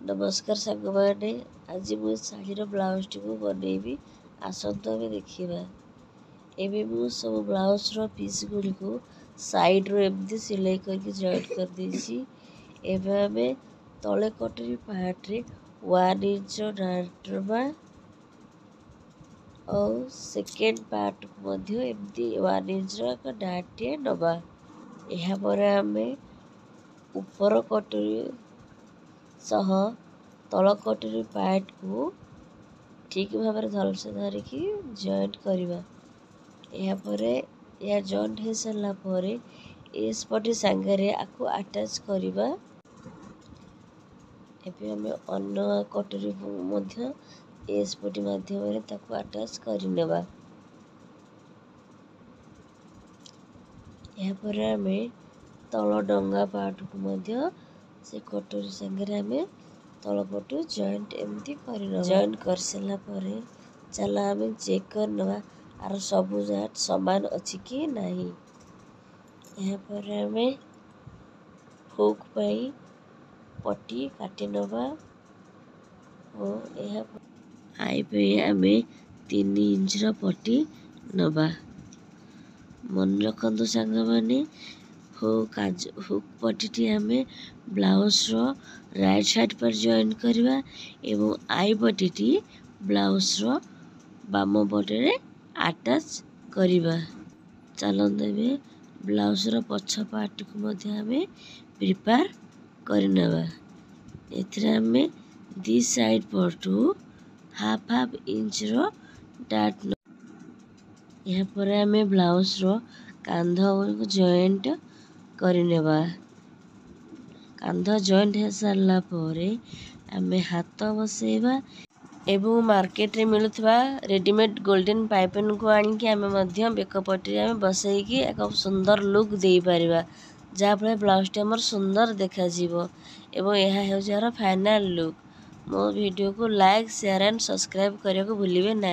नमस्कार सांग मैंने आज मु शाढ़ीर ब्लाउज टी बनैबी आसतु आमे देखा। एवं मु सब ब्लाउज पीस गुड़ी को साइड रो एमती सिलाई करके जॉइंट कर देसी। एवं आमे तले कटोरी पार्ट रे 1 इंच डार्ट नबा और सेकेंड पार्ट मध्य एमती 1 इंच रो डार्ट टे नबा। एहा पर आमे ऊपर कटोरी सह तल कटोरी पार्ट को ठीक भाव भलसे धरिकी जॉइंट करवा। या जॉइंट हो सारा पर एस पटी सांगे आपको अटैच करवा। एवं आम अन्न कटोरी मध्य एस पटी माध्यम ताको अटैच करनेबा। या पर आमे तल डंगा पार्ट को मध्य से कटोरी सांगे आमे तल पटू जॉइंट एमती करनवा। जॉइंट कर सारा पर चल आमे चेक करनवा आर सब जाट समान अछि कि नाही। यहाँ पर आमे हुक पाई पट्टी काटी नवा और यह आई पे आमे 3 इंच रो पट्टी नवा। मन रखंतु सांग माने हुक पट्टी टी आमे ब्लाउज रो राइट साइड पर जॉइन करवा एवं आई पट्टी टी ब्लाउज रो बाम पटे अटैच करवा। चलते में ब्लाउज रो पछ पार्ट को मध्य आमे प्रिपेयर करनवा। एथरे आमे दी साइड पटू हाफ इंच रो डार्ट न। यहाँ पर आमे ब्लाउज रो कांध को जॉइंट करनेबा। कांध जॉइंट हो सारा पर आमे हाथ बसेबा एवं मार्केट रे मिलुथबा रेडीमेड गोल्डन पाइपिन को आनिकी आमे मध्य बेक पट्टी आमे बसैकी एक सुंदर लुक दे परिबा। जा फले ब्लाउज टी हमर सुंदर देखा जीवो एवं यह हो जार फाइनल लुक। मो वीडियो को लाइक शेयर एंड सब्सक्राइब करने को भूलिबे नहीं।